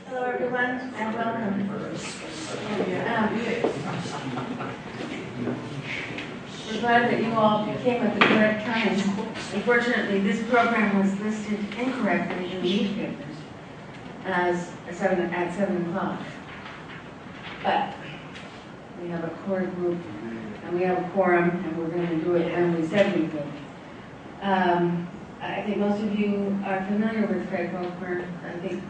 Hello everyone, and welcome. We're glad that you all came at the correct time. Unfortunately, this program was listed incorrectly in the newspapers as at 7 o'clock. But we have a core group, and we have a quorum, and we're going to do it when we said we would. I think most of you are familiar with Fred Volkmer. I think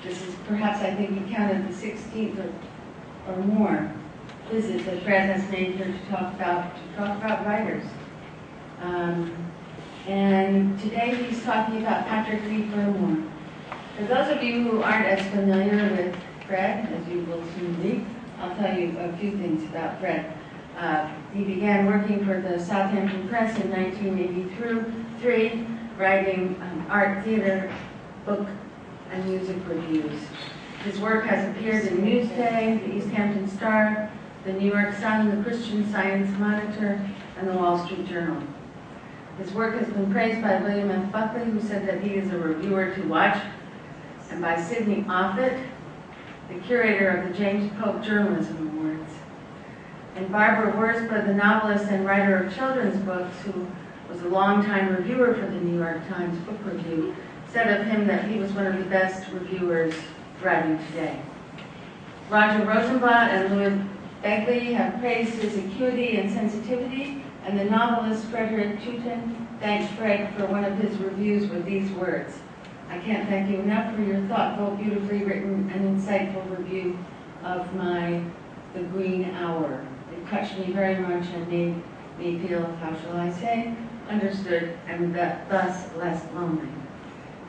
this is perhaps, I think he counted the 16th or more visit that Fred has made here to talk about writers. And today he's talking about Patrick Leigh Fermor. For those of you who aren't as familiar with Fred, as you will soon be, I'll tell you a few things about Fred. He began working for the Southampton Press in 1983, writing art, theater, book, and music reviews. His work has appeared in Newsday, the East Hampton Star, the New York Sun, the Christian Science Monitor, and the Wall Street Journal. His work has been praised by William F. Buckley, who said that he is a reviewer to watch, and by Sidney Offutt, the curator of the James Polk Journalism Awards. And Barbara Wurzba, the novelist and writer of children's books, who was a longtime reviewer for the New York Times Book Review, said of him that he was one of the best reviewers writing today. Roger Rosenblatt and Louis Begley have praised his acuity and sensitivity, and the novelist Frederick Teuton thanked Fred for one of his reviews with these words: "I can't thank you enough for your thoughtful, beautifully written, and insightful review of The Green Hour. It touched me very much and made me feel, how shall I say, understood and thus less lonely."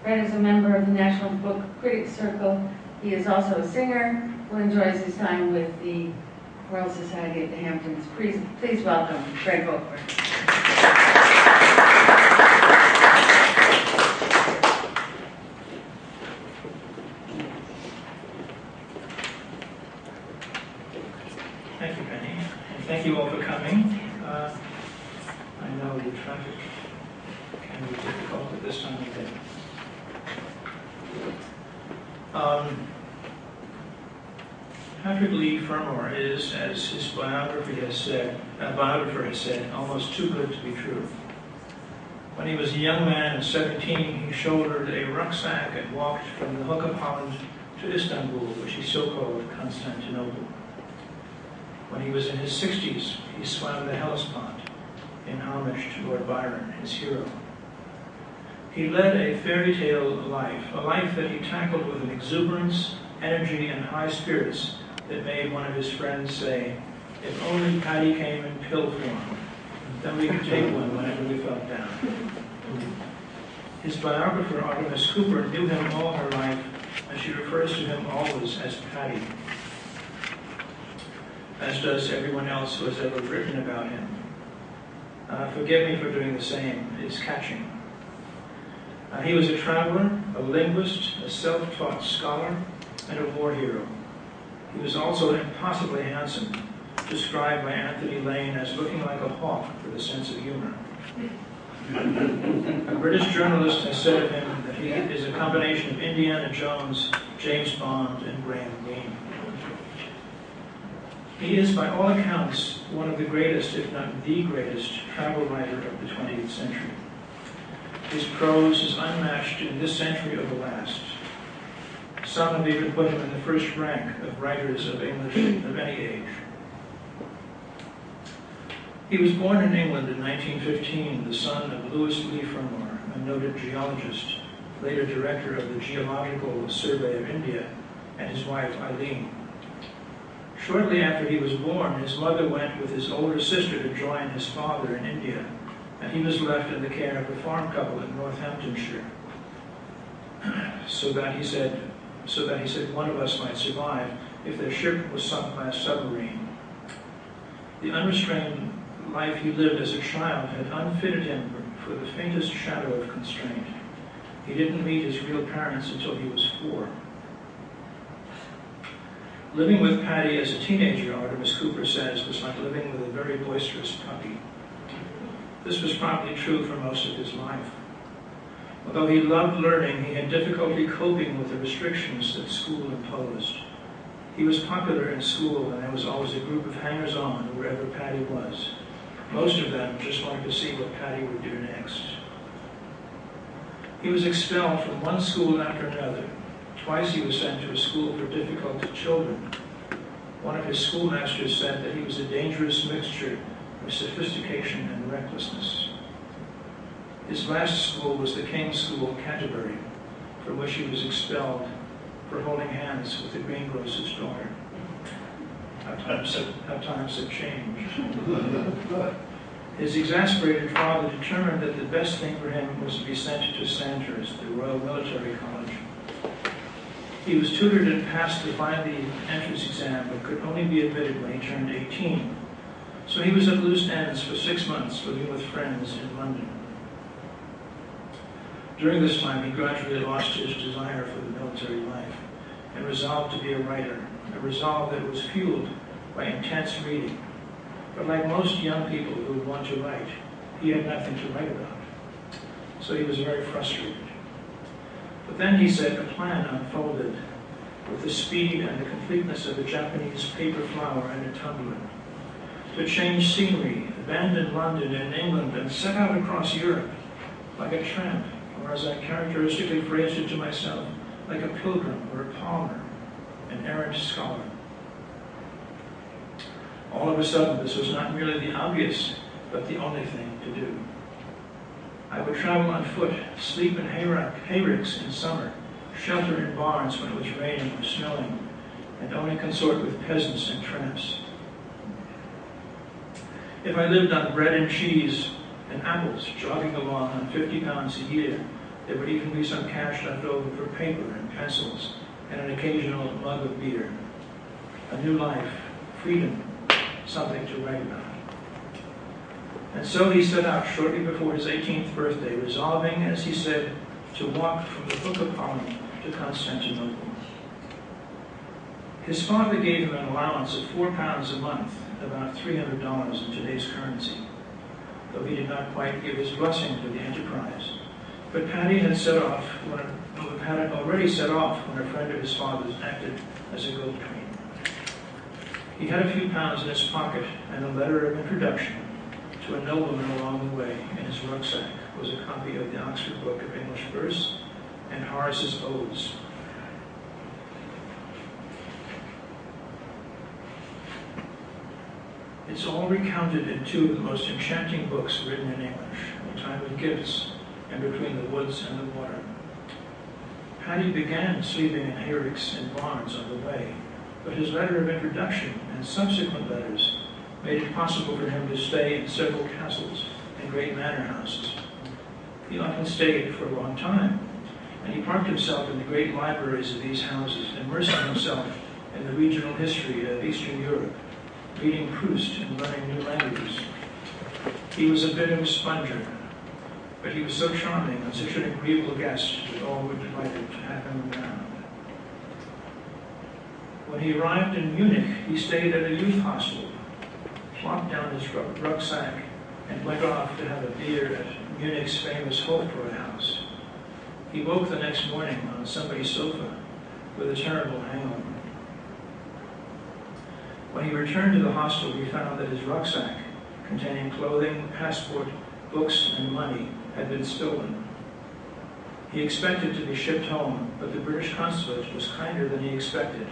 Fred is a member of the National Book Critics Circle. He is also a singer who enjoys his time with the Royal Society of the Hamptons. Please welcome Fred Volkmer. Thank you, Penny, and thank you all for coming. I know the traffic can be difficult at this time of day. Patrick Leigh Fermor is, as his biographer has said, almost too good to be true. When he was a young man at 17, he shouldered a rucksack and walked from the Hook of Holland to Istanbul, which he so called Constantinople. When he was in his 60s, he swam the Hellespont in homage to Lord Byron, his hero. He led a fairy tale life, a life that he tackled with an exuberance, energy, and high spirits that made one of his friends say, "If only Patty came in pill form, then we could take one whenever we felt down." His biographer, Artemis Cooper, knew him all her life, and she refers to him always as Patty, as does everyone else who has ever written about him. Forgive me for doing the same. It's catching. He was a traveler, a linguist, a self-taught scholar, and a war hero. He was also impossibly handsome, described by Anthony Lane as looking like a hawk with a sense of humor. A British journalist has said of him that he is a combination of Indiana Jones, James Bond, and Graham Greene. He is, by all accounts, one of the greatest, if not the greatest, travel writer of the 20th century. His prose is unmatched in this century or the last. Some have even put him in the first rank of writers of English of any age. He was born in England in 1915, the son of Louis Leigh Fermor, a noted geologist, later director of the Geological Survey of India, and his wife Eileen. Shortly after he was born, his mother went with his older sister to join his father in India, and he was left in the care of a farm couple in Northamptonshire, so that he said one of us might survive if their ship was sunk by a submarine. The unrestrained life he lived as a child had unfitted him for the faintest shadow of constraint. He didn't meet his real parents until he was 4. Living with Patty as a teenager, Artemis Cooper says, was like living with a very boisterous puppy. This was probably true for most of his life. Although he loved learning, he had difficulty coping with the restrictions that school imposed. He was popular in school, and there was always a group of hangers-on wherever Paddy was. Most of them just wanted to see what Paddy would do next. He was expelled from one school after another. Twice he was sent to a school for difficult children. One of his schoolmasters said that he was a dangerous mixture of sophistication and recklessness. His last school was the King's School, Canterbury, from which he was expelled for holding hands with the greengrocer's daughter. How times have changed. His exasperated father determined that the best thing for him was to be sent to Sandhurst, the Royal Military College. He was tutored and passed the final entrance exam, but could only be admitted when he turned 18. So he was at loose ends for 6 months, living with friends in London. During this time, he gradually lost his desire for the military life and resolved to be a writer, a resolve that was fueled by intense reading. But like most young people who want to write, he had nothing to write about. So he was very frustrated. But then he said a plan unfolded with the speed and the completeness of a Japanese paper flower in a tumbler. To change scenery, abandon London and England, and set out across Europe like a tramp, or as I characteristically phrased it to myself, like a pilgrim or a palmer, an errant scholar. All of a sudden, this was not merely the obvious, but the only thing to do. I would travel on foot, sleep in hayricks in summer, shelter in barns when it was raining or snowing, and only consort with peasants and tramps. If I lived on bread and cheese and apples, jogging along on 50 pounds a year, there would even be some cash left over for paper and pencils and an occasional mug of beer. A new life, freedom, something to write about. And so he set out shortly before his 18th birthday, resolving, as he said, to walk from the Book of Holland to Constantinople. His father gave him an allowance of £4 a month, about $300 in today's currency, though he did not quite give his blessing to the enterprise. But Paddy had already set off when a friend of his father's acted as a go-between. He had a few pounds in his pocket and a letter of introduction to a nobleman along the way. In his rucksack was a copy of the Oxford Book of English Verse and Horace's Odes. It's all recounted in two of the most enchanting books written in English, In Time of Gifts and Between the Woods and the Water. Paddy began sleeping in hayricks and barns on the way, but his letter of introduction and subsequent letters made it possible for him to stay in several castles and great manor houses. He often stayed for a long time, and he parked himself in the great libraries of these houses, immersing himself in the regional history of Eastern Europe, reading Proust and learning new languages. He was a bit of a sponger, but he was so charming and such an agreeable guest that all were delighted to have him around. When he arrived in Munich, he stayed at a youth hostel, plopped down his rucksack, and went off to have a beer at Munich's famous Hofbräu house. He woke the next morning on somebody's sofa with a terrible hangover. When he returned to the hostel, he found that his rucksack, containing clothing, passport, books, and money, had been stolen. He expected to be shipped home, but the British consulate was kinder than he expected,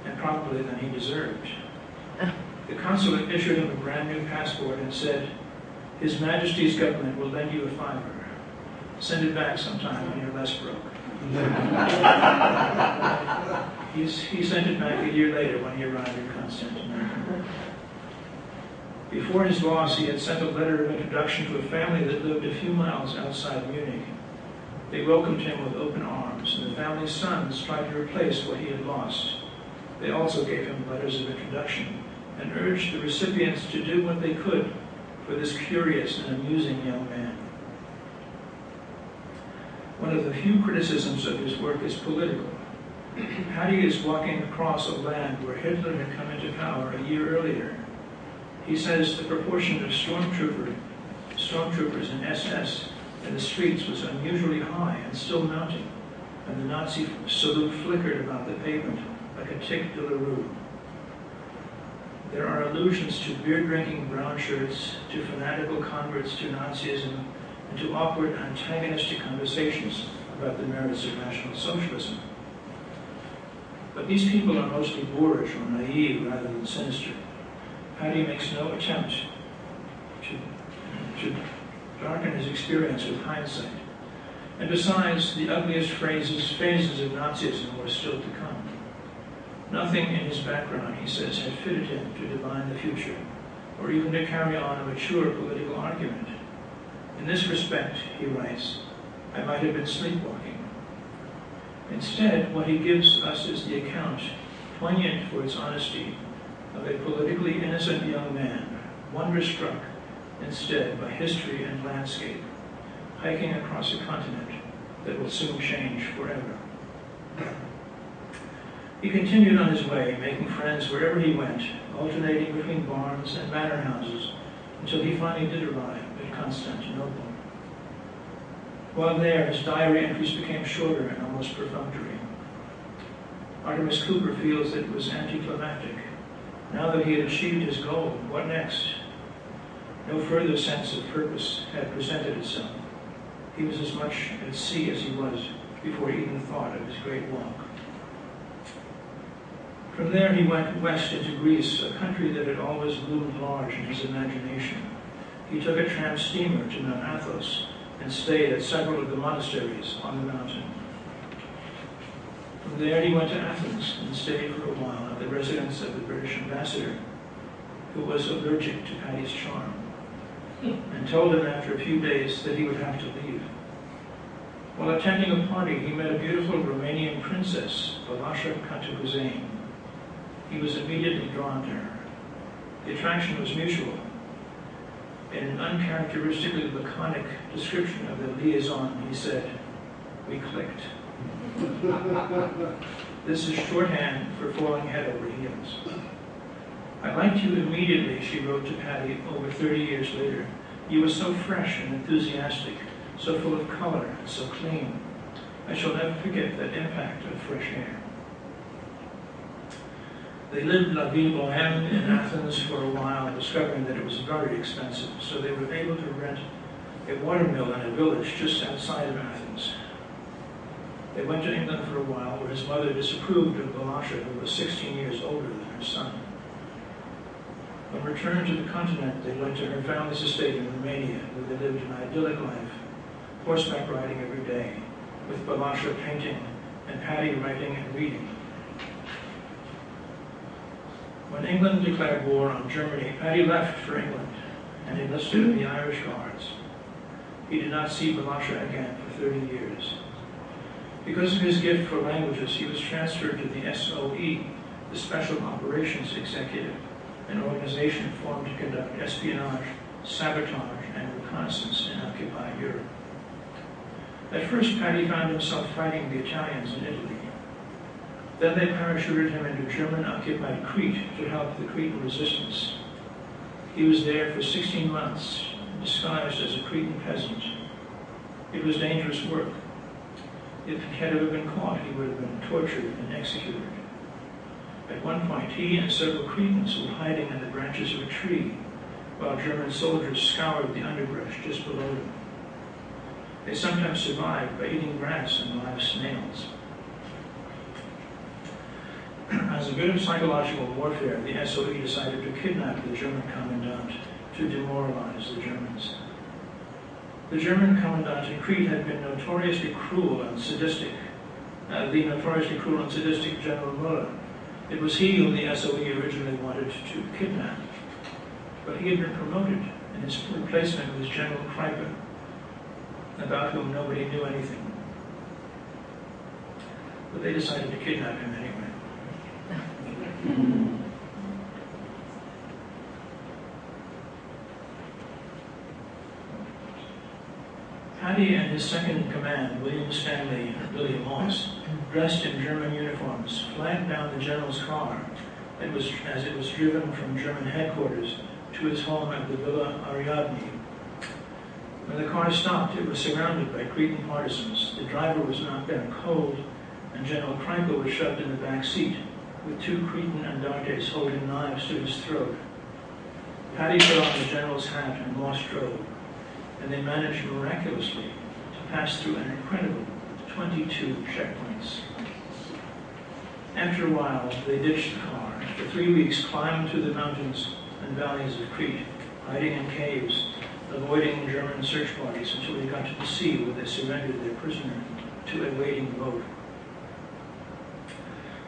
and probably than he deserved. The consulate issued him a brand new passport and said, "His Majesty's government will lend you a £5. Send it back sometime when you're less broke." He sent it back a year later when he arrived in Constantinople. Before his loss, he had sent a letter of introduction to a family that lived a few miles outside Munich. They welcomed him with open arms, and the family's sons tried to replace what he had lost. They also gave him letters of introduction and urged the recipients to do what they could for this curious and amusing young man. One of the few criticisms of his work is political. Paddy is walking across a land where Hitler had come into power a year earlier. He says the proportion of stormtroopers and SS in the streets was unusually high and still mounting, and the Nazi salute flickered about the pavement like a tic de la rue. There are allusions to beer-drinking brown shirts, to fanatical converts to Nazism, and to awkward antagonistic conversations about the merits of National Socialism. But these people are mostly boorish or naive rather than sinister. Paddy makes no attempt to darken his experience with hindsight. And besides, the ugliest phases of Nazism were still to come. Nothing in his background, he says, had fitted him to divine the future, or even to carry on a mature political argument. In this respect, he writes, I might have been sleepwalking. Instead, what he gives us is the account, poignant for its honesty, of a politically innocent young man, wonder-struck instead by history and landscape, hiking across a continent that will soon change forever. He continued on his way, making friends wherever he went, alternating between barns and manor houses, until he finally did arrive at Constantinople. While there, his diary entries became shorter and almost perfunctory. Artemis Cooper feels that it was anticlimactic. Now that he had achieved his goal, what next? No further sense of purpose had presented itself. He was as much at sea as he was before he even thought of his great walk. From there he went west into Greece, a country that had always loomed large in his imagination. He took a tramp steamer to Mount Athos and stayed at several of the monasteries on the mountain. From there he went to Athens and stayed for a while at the residence of the British ambassador, who was allergic to Paddy's charm, and told him after a few days that he would have to leave. While attending a party, he met a beautiful Romanian princess, Valasha Catuguzane. He was immediately drawn to her. The attraction was mutual. In an uncharacteristically laconic description of the liaison, he said, "We clicked." This is shorthand for falling head over heels. "I liked you immediately," she wrote to Paddy over 30 years later. "You were so fresh and enthusiastic, so full of color and so clean. I shall never forget that impact of fresh air." They lived la vie bohème in Athens for a while, discovering that it was very expensive, so they were able to rent a watermill in a village just outside of Athens. They went to England for a while, where his mother disapproved of Valasha, who was 16 years older than her son. On return to the continent, they went to her family's estate in Romania, where they lived an idyllic life, horseback riding every day, with Valasha painting and Paddy writing and reading. When England declared war on Germany, Paddy left for England and enlisted in the Irish Guards. He did not see Valasha again for 30 years. Because of his gift for languages, he was transferred to the SOE, the Special Operations Executive, an organization formed to conduct espionage, sabotage, and reconnaissance in occupied Europe. At first, Paddy found himself fighting the Italians in Italy. Then they parachuted him into German-occupied Crete to help the Cretan resistance. He was there for 16 months, disguised as a Cretan peasant. It was dangerous work. If he had ever been caught, he would have been tortured and executed. At one point, he and several Cretans were hiding in the branches of a tree, while German soldiers scoured the underbrush just below them. They sometimes survived by eating grass and live snails. As a bit of psychological warfare, the SOE decided to kidnap the German commandant to demoralize the Germans. The German commandant in Crete had been notoriously cruel and sadistic, the notoriously cruel and sadistic General Müller. It was he whom the SOE originally wanted to kidnap. But he had been promoted, and his replacement was General Kreiper, about whom nobody knew anything. But they decided to kidnap him anyway. Paddy and his second in command, William Stanley and William Moss, dressed in German uniforms, flagged down the general's car as it was driven from German headquarters to his home at the Villa Ariadne. When the car stopped, it was surrounded by Cretan partisans. The driver was knocked down cold, and General Kreiper was shoved in the back seat, with 2 Cretan andartes holding knives to his throat. Paddy put on the general's hat and Moss drove, and they managed miraculously to pass through an incredible 22 checkpoints. After a while, they ditched the car. For 3 weeks, climbed through the mountains and valleys of Crete, hiding in caves, avoiding German search parties until they got to the sea where they surrendered their prisoner to a waiting boat.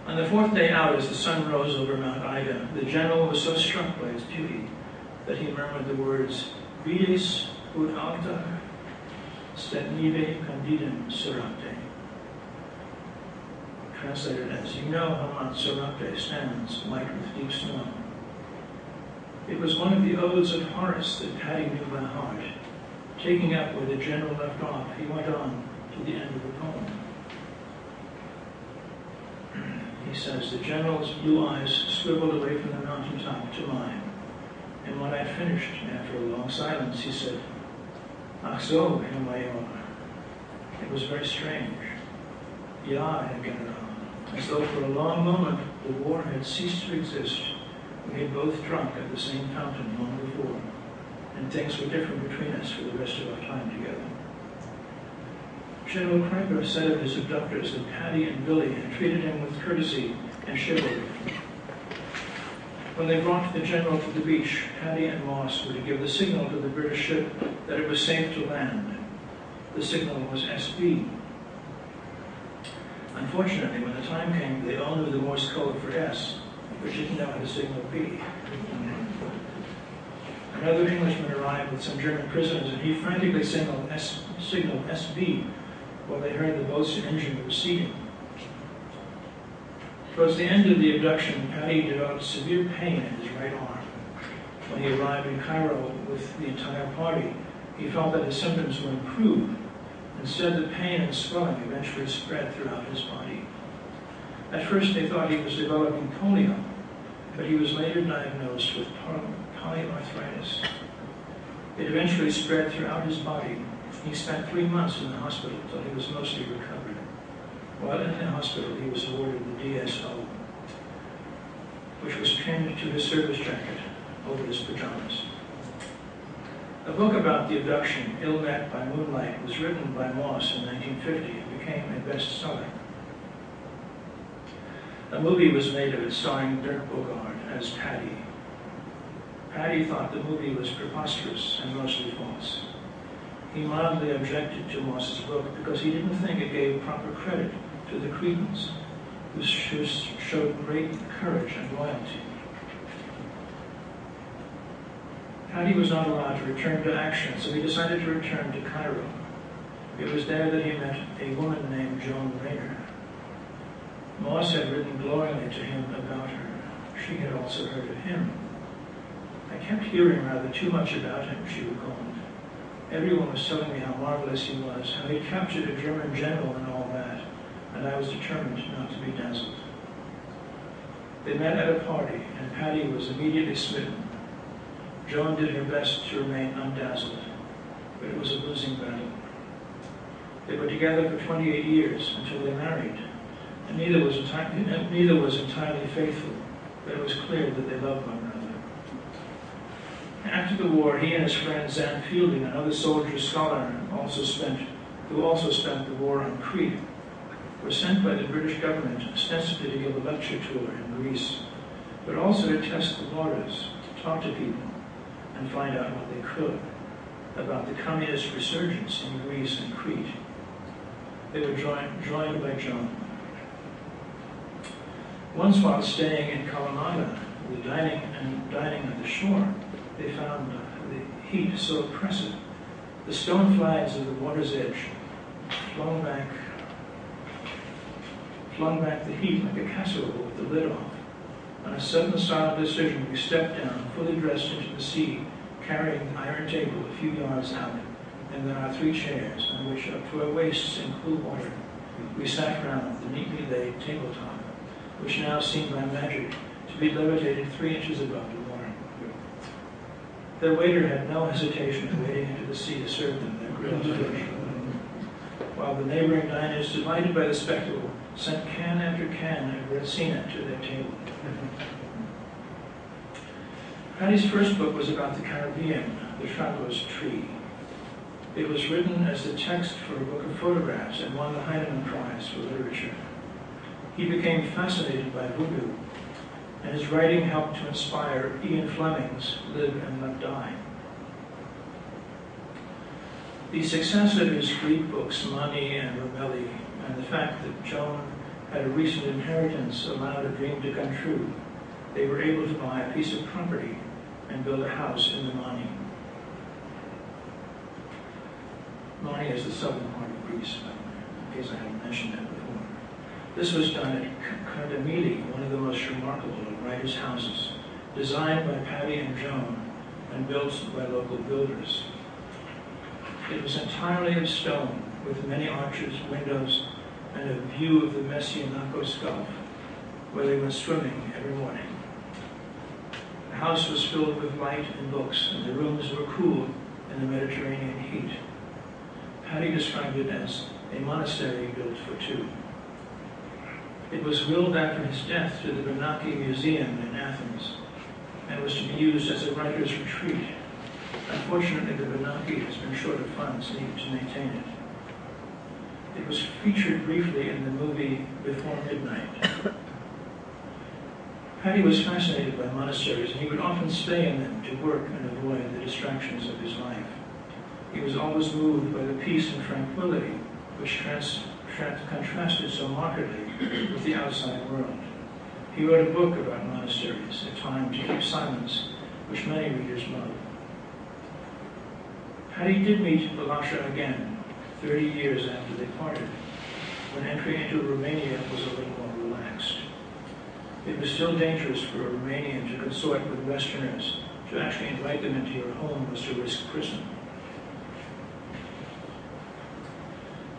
On the 4th day out, as the sun rose over Mount Ida, the general was so struck by his beauty that he murmured the words, "Vides ut alta, sed nive candidem Soracte." Translated as, "You know how Mount Soracte stands, white with deep snow." It was one of the odes of Horace that Paddy knew by heart. Taking up where the general left off, he went on to the end of the poem. He says, "The general's blue eyes swiveled away from the mountaintop to mine, and when I finished, after a long silence, he said, 'Ach so, Herr Major.' It was very strange. Ja, Herr General. As though for a long moment the war had ceased to exist. We had both drunk at the same fountain long before, and things were different between us for the rest of our time together." General Kreiper said of his abductors that Paddy and Billy had treated him with courtesy and chivalry. When they brought the general to the beach, Paddy and Moss were to give the signal to the British ship that it was safe to land. The signal was SB. Unfortunately, when the time came, they all knew the Morse code for S, but didn't know how to signal B. Another Englishman arrived with some German prisoners, and he frantically signaled SB while they heard the boat's engine receding. Towards the end of the abduction, Paddy developed severe pain in his right arm. When he arrived in Cairo with the entire party, he felt that his symptoms were improved. Instead, the pain and swelling eventually spread throughout his body. At first, they thought he was developing polio, but he was later diagnosed with polyarthritis. It eventually spread throughout his body. He spent 3 months in the hospital until he was mostly recovered. While in the hospital, he was awarded the DSO, which was pinned to his service jacket over his pajamas. A book about the abduction, Ill Met by Moonlight, was written by Moss in 1950 and became a bestseller. A movie was made of it starring Dirk Bogarde as Paddy. Paddy thought the movie was preposterous and mostly false. He mildly objected to Moss's book because he didn't think it gave proper credit to the Cretans, who showed great courage and loyalty. Paddy was not allowed to return to action, so he decided to return to Cairo. It was there that he met a woman named Joan Rayner. Moss had written glowingly to him about her. She had also heard of him. "I kept hearing rather too much about him," she recalled. "Everyone was telling me how marvelous he was, how he'd captured a German general and all that, and I was determined not to be dazzled." They met at a party, and Paddy was immediately smitten. Joan did her best to remain undazzled, but it was a losing battle. They were together for 28 years until they married, and neither was entirely faithful, but it was clear that they loved one another. After the war, he and his friend Zan Fielding, another soldier scholar who also spent the war on Crete, were sent by the British government ostensibly to give a lecture tour in Greece, but also to test the waters, to talk to people, and find out what they could about the communist resurgence in Greece and Crete. They were joined by Joan. Once while staying in Kalamata, dining at the shore, they found the heat so oppressive. The stone flags of the water's edge flung back the heat like a casserole with the lid off. On a sudden silent decision, we stepped down, fully dressed into the sea, carrying the iron table a few yards out, and then our 3 chairs, on which up to our waists in cool water, we sat round the neatly laid tabletop, which now seemed by magic to be levitated 3 inches above the water. Their waiter had no hesitation in wading into the sea to serve them their grilled fish, while the neighboring diners, delighted by the spectacle, sent can after can of Retsina to their table. Patty's first book was about the Caribbean, The Traveler's Tree. It was written as the text for a book of photographs and won the Heinemann Prize for Literature. He became fascinated by voodoo, and his writing helped to inspire Ian Fleming's Live and Let Die. The success of his Greek books, Mani and Romelli, and the fact that Joan had a recent inheritance allowed a dream to come true, they were able to buy a piece of property and build a house in the Mani. Mani is the southern part of Greece, in case I haven't mentioned that before. This was done at Kardamili, one of the most remarkable of writers' houses, designed by Patty and Joan and built by local builders. It was entirely of stone, with many arches, windows, and a view of the Messianakos Gulf, where they went swimming every morning. The house was filled with light and books, and the rooms were cool in the Mediterranean heat. Patty described it as a monastery built for two. It was willed after his death to the Bernanke Museum in Athens, and was to be used as a writer's retreat. Unfortunately, the Bernanke has been short of funds needed to maintain it. It was featured briefly in the movie Before Midnight. Patty was fascinated by monasteries, and he would often stay in them to work and avoid the distractions of his life. He was always moved by the peace and tranquility which contrasted so markedly with the outside world. He wrote a book about monasteries, A Time to Keep Silence, which many readers love. Patty did meet Balasha again, 30 years after they parted, when entry into Romania was a little more relaxed. It was still dangerous for a Romanian to consort with Westerners. To actually invite them into your home was to risk prison.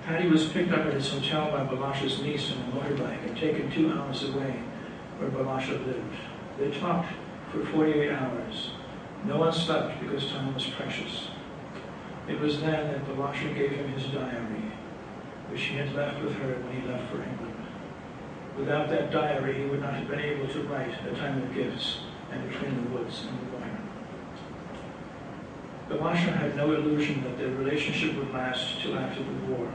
Patty was picked up at his hotel by Balasha's niece on a motorbike and taken 2 hours away where Balasha lived. They talked for 48 hours. No one slept because time was precious. It was then that Balasha gave him his diary, which he had left with her when he left for England. Without that diary, he would not have been able to write A Time of Gifts and Between the Woods and the Wire. Balasha had no illusion that their relationship would last till after the war,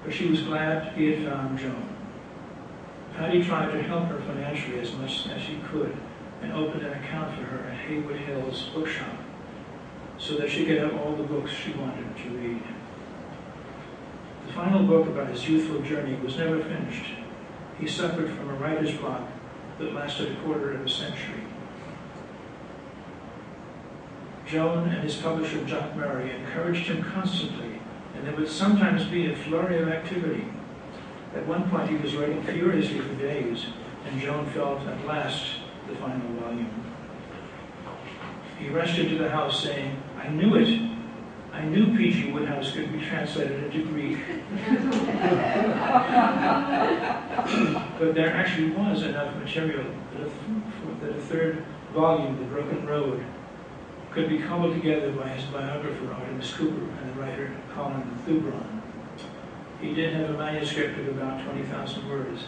but she was glad he had found Joan. Patty tried to help her financially as much as he could and opened an account for her at Haywood Hill's bookshop so that she could have all the books she wanted to read. The final book about his youthful journey was never finished. He suffered from a writer's block that lasted a quarter of a century. Joan and his publisher, Jock Murray, encouraged him constantly, and there would sometimes be a flurry of activity. At one point, he was writing furiously for days, and Joan felt, at last, the final volume. He rushed into the house saying, "I knew it. I knew P.G. Woodhouse could be translated into Greek." But there actually was enough material that a third volume, The Broken Road, could be cobbled together by his biographer, Artemis Cooper, and the writer, Colin Thubron. He did have a manuscript of about 20,000 words,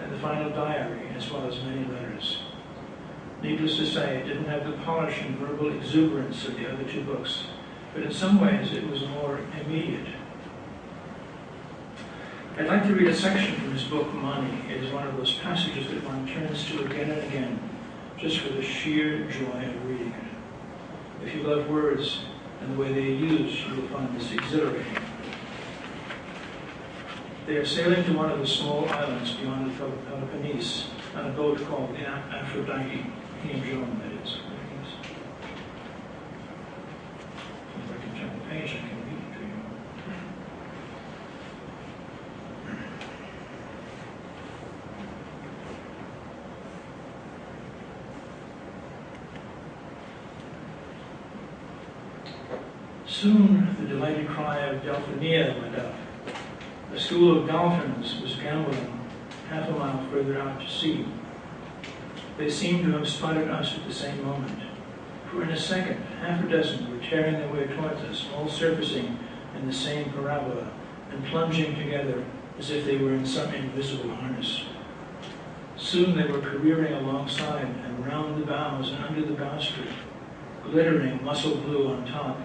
and the final diary, as well as many letters. Needless to say, it didn't have the polish and verbal exuberance of the other two books, but in some ways it was more immediate. I'd like to read a section from his book, Mani. It is one of those passages that one turns to again and again, just for the sheer joy of reading it. If you love words and the way they are used, you will find this exhilarating. They are sailing to one of the small islands beyond the Peloponnese on a boat called the Aphrodite. He and Joan, that is. If I can turn the page, I can read it to you. Soon the delighted cry of Delphinia went up. A school of dolphins was gamboling half a mile further out to sea. They seemed to have spotted us at the same moment. For in a second, half a dozen were tearing their way towards us, all surfacing in the same parabola, and plunging together as if they were in some invisible harness. Soon they were careering alongside and round the bows and under the bowsprit, glittering muscle blue on top,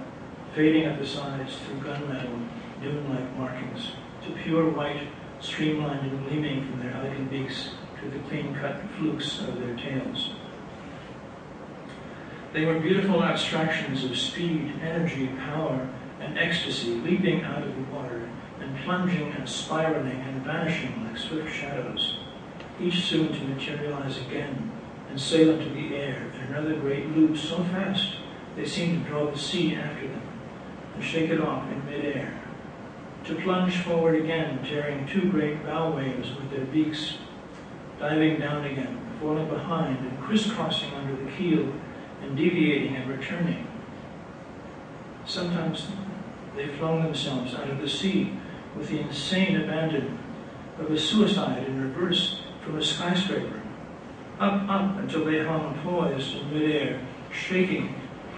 fading at the sides through gunmetal, dune-like markings, to pure white, streamlined and gleaming from their elegant beaks to the clean-cut flukes of their tails. They were beautiful abstractions of speed, energy, power, and ecstasy, leaping out of the water and plunging and spiraling and vanishing like swift shadows, each soon to materialize again and sail into the air in another great loop so fast they seemed to draw the sea after them and shake it off in midair, to plunge forward again, tearing two great bow waves with their beaks, diving down again, falling behind and crisscrossing under the keel and deviating and returning. Sometimes they flung themselves out of the sea with the insane abandon of a suicide in reverse from a skyscraper, up until they hung poised in midair, shaking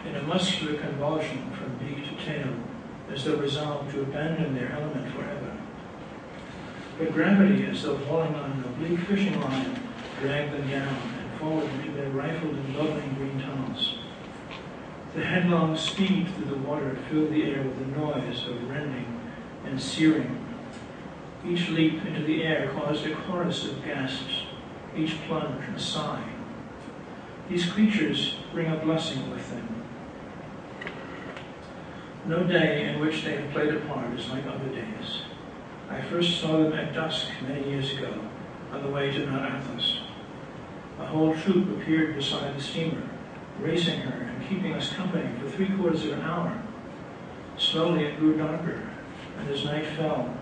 in a muscular convulsion from beak to tail, as though resolved to abandon their element forever. But gravity, as though hauling on an oblique fishing line, dragged them down and forward into their rifled and bubbling green tunnels. The headlong speed through the water filled the air with the noise of rending and searing. Each leap into the air caused a chorus of gasps, each plunge a sigh. These creatures bring a blessing with them. No day in which they have played a part is like other days. I first saw them at dusk many years ago, on the way to Mount Athos. A whole troop appeared beside the steamer, racing her and keeping us company for 3/4 of an hour. Slowly it grew darker, and as night fell,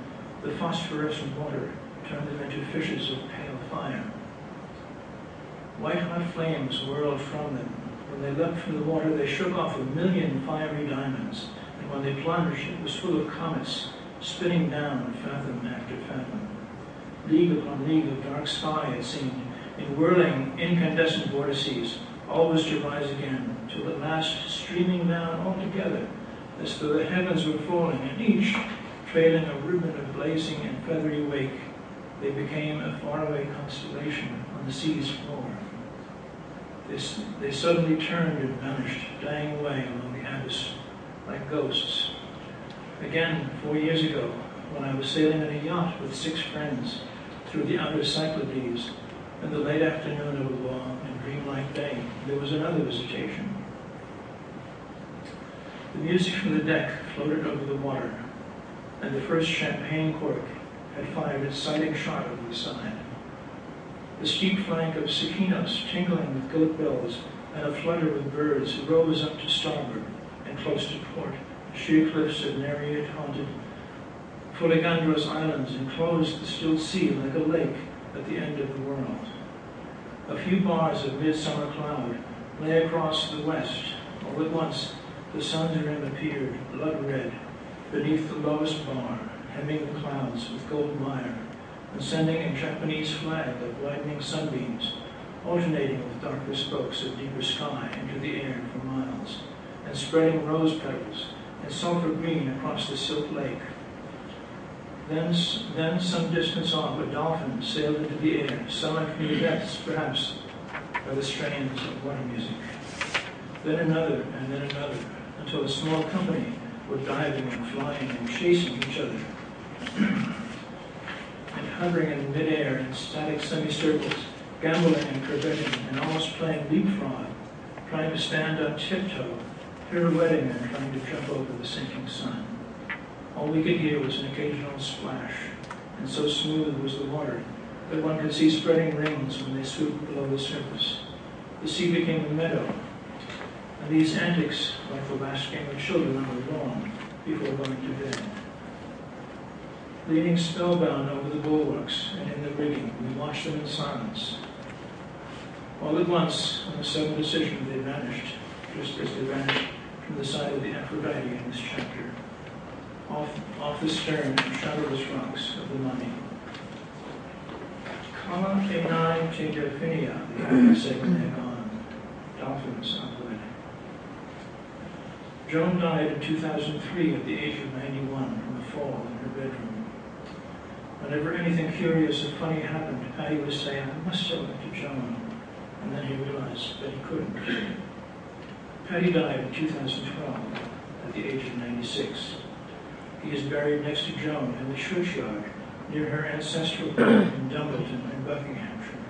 the phosphorescent water turned them into fishes of pale fire. White-hot flames whirled from them. When they leapt from the water, they shook off 1,000,000 fiery diamonds, and when they plunged, it was full of comets, spinning down fathom after fathom. League upon league of dark sky, it seemed, in whirling, incandescent vortices, always to rise again, till at last, streaming down altogether, as though the heavens were falling, and each trailing a ribbon of blazing and feathery wake, they became a faraway constellation on the sea's floor. They suddenly turned and vanished, dying away along the abyss like ghosts. Again, 4 years ago, when I was sailing in a yacht with 6 friends through the outer Cyclades, in the late afternoon of a long and dreamlike day, there was another visitation. The music from the deck floated over the water, and the first champagne cork had fired its sighting shot over the side. The steep flank of Sikinos, tinkling with goat bells, and a flutter of birds rose up to starboard and close to port. Sheer cliffs of Nereid-haunted Foligandros Islands enclosed the still sea like a lake at the end of the world. A few bars of midsummer cloud lay across the west. All at once, the sun's rim appeared, blood red, beneath the lowest bar, hemming the clouds with gold mire, and sending a Japanese flag of widening sunbeams, alternating with darker spokes of deeper sky into the air for miles, and spreading rose petals and sulfur green across the silt lake. Then some distance off, a dolphin sailed into the air, summoned from the depths, perhaps, by the strains of water music. Then another, and then another, until a small company were diving and flying and chasing each other, and hovering in midair in static semicircles, gambling and curvetting, and almost playing leapfrog, trying to stand on tiptoe, pirouetting and trying to jump over the sinking sun. All we could hear was an occasional splash, and so smooth was the water that one could see spreading rings when they swooped below the surface. The sea became a meadow, and these antics, like the last game of children on the lawn before going to bed. Leaning spellbound over the bulwarks and in the rigging, we watched them in silence. All at once, on a sudden decision, they vanished, just as they vanished from the side of the Aphrodite in this chapter, off the stern and shadowless rocks of the Mummy. Kala enai te delphinia, the actor said when they had gone. Dolphins on wood. Joan died in 2003 at the age of 91 from a fall in her bedroom. Whenever anything curious or funny happened, Patty would say, "I must show it to Joan," and then he realized that he couldn't. Patty died in 2012 at the age of 96. He is buried next to Joan in the churchyard near her ancestral home in Dumbleton in Buckinghamshire.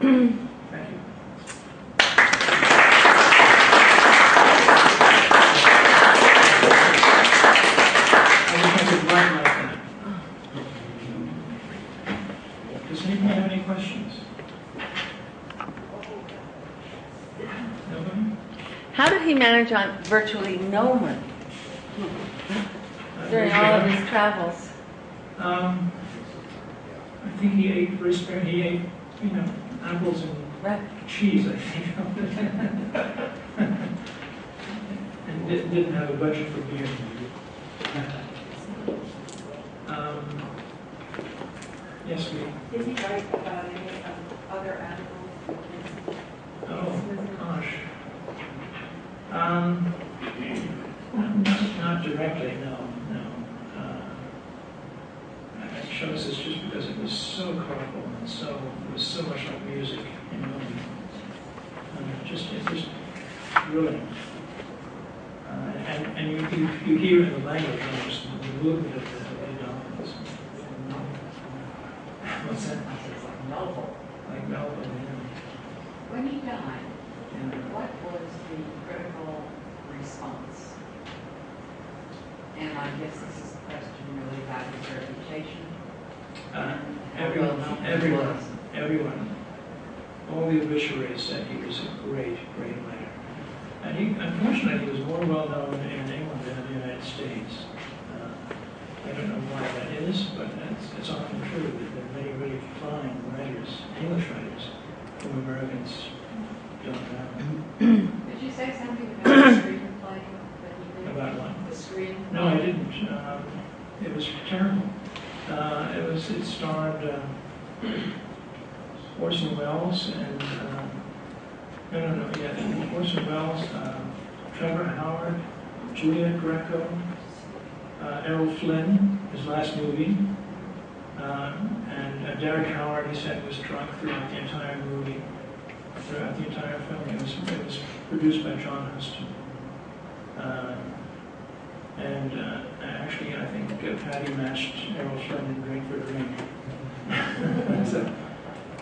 Thank you. I wish I could write like that. Does anyone have any questions? Nobody? How did he manage on virtually no one during all of his travels? I think he ate very sparingly. He ate, apples and cheese, I think. And didn't have a budget for beer. Yes, we. Did he write about any other animals? Oh, gosh. Not directly, no. It shows us just because it was so colorful and it was so much like music, It's just brilliant. And you hear in the language, just the movement of the dolphins. What's that? Like Melville. Like Melville, When he died, yeah. what was the critical response? And I guess this is a question really about his reputation. Everyone. All the obituaries said he was a great, great writer. And unfortunately, he was more well known in England than in the United States. I don't know why that is, but it's often true that there are many really fine writers, English writers, whom Americans don't know. Did you say something about the screenplay that you did? About what? The screenplay? No, I didn't. It was terrible. It starred Orson Welles and Orson Welles, Trevor Howard, Juliet Greco, Errol Flynn, his last movie, and Derek Howard. He said was drunk throughout the entire movie, throughout the entire film. It was produced by John Huston. Actually, I think Patty matched Errol Flynn in Drink for Drink.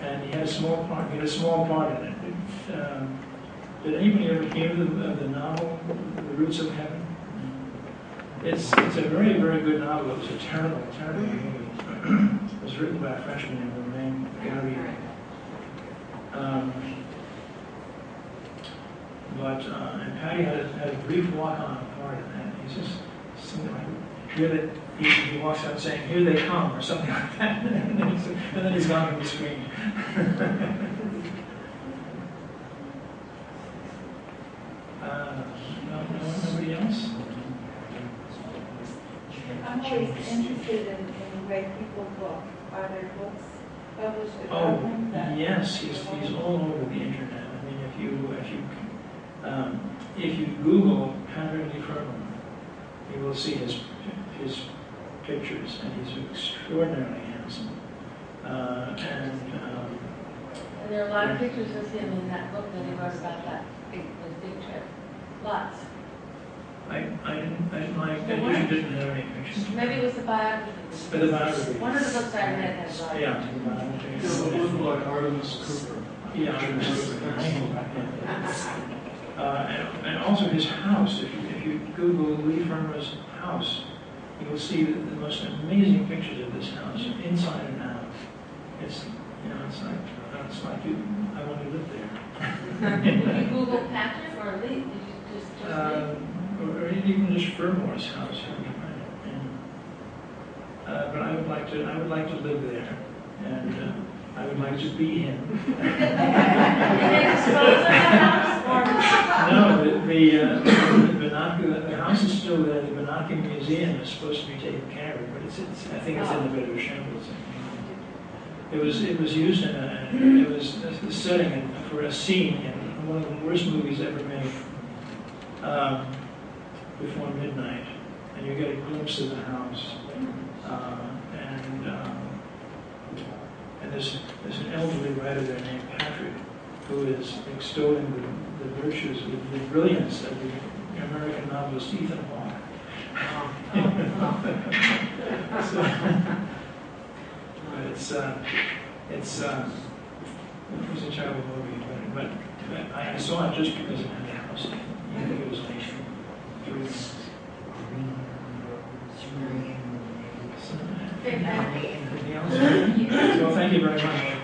And he had a small part. He had a small part in it. Did anybody ever hear of the novel, The Roots of Heaven? It's a very, very good novel. It was a terrible, terrible movie. It was written by a Frenchman named Romain Gary. And Patty had a brief walk-on part in that. He's just something like, he walks out saying, "Here they come," or something like that. And then he's gone from the screen. Nobody else? I'm always interested in the way people book. Are there books published about him? Yes, he's all over the internet. I mean, if you Google Patrick Leigh Fermor, you will see his pictures, and he's extraordinarily handsome. And there are a lot of pictures of him in that book that he wrote about that big trip. Lots. I didn't have any pictures. Maybe it was the biography. The biography. One of the books I read had a biography. Yeah, the biography. It looked like Artemis Cooper. Yeah, Artemis Cooper. And also his house. If you Google Leigh Fermor's house, you will see the most amazing pictures of this house, inside and out. It's like I want to live there. Did you Google Patrick or Leigh? Did you just or even just Fermor's house. But I would like to live there, and I would like to be him. Did they dispose of the house? No, the house is still there. The Benaki Museum is supposed to be taken care of, but I think it's in a bit of a shambles. It was used it was the setting for a scene in one of the worst movies ever made. before midnight, and you get a glimpse of the house. And there's an elderly writer there named Patrick who is extolling the virtues, the brilliance of the American novelist Ethan Hawke. So, it was a terrible movie, but I saw it just because it had the house. I think it was like Okay, anything else? Well, thank you very much.